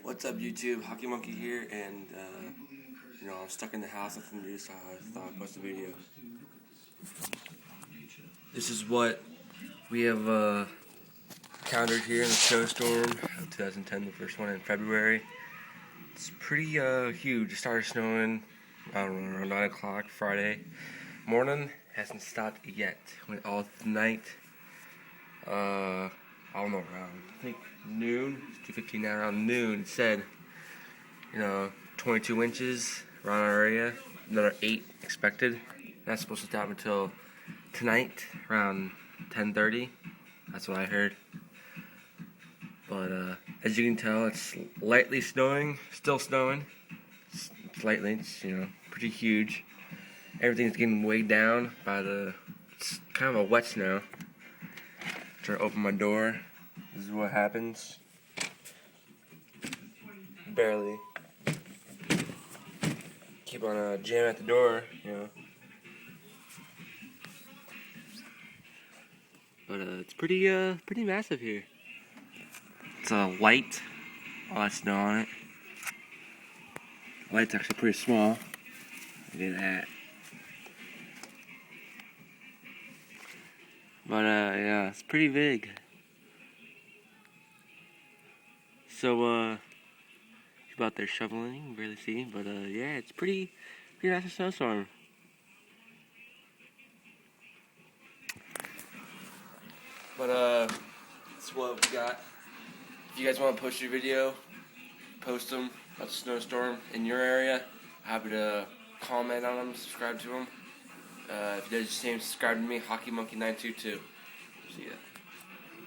What's up, YouTube? Hockey Monkey here, and I'm stuck in the house, nothing to do, so I thought I'd post a video. This is what we have countered here in the snowstorm of 2010, the first one in February. It's pretty huge. It started snowing, I don't know, around 9 o'clock Friday morning. Hasn't stopped yet. Went all night. I don't know, around, I think noon, it's 2:15 now, around noon, it said, 22 inches around our area, another 8 expected. That's supposed to stop until tonight, around 10:30, that's what I heard. But, as you can tell, it's lightly snowing, still snowing, it's lightly, it's, pretty huge. Everything's getting weighed down by it's kind of a wet snow. Try to open my door. This is what happens. Barely. Keep on jamming at the door, But it's pretty massive here. It's light. All that snow on it. Light's actually pretty small. Look at that. But yeah, it's pretty big. So people out there shoveling, you can barely see, but yeah, it's pretty massive snowstorm. But that's what we got. If you guys want to post your video, post them about the snowstorm in your area. Happy to comment on them, subscribe to them. If you guys just subscribe to me, Hockey Monkey 922. See ya.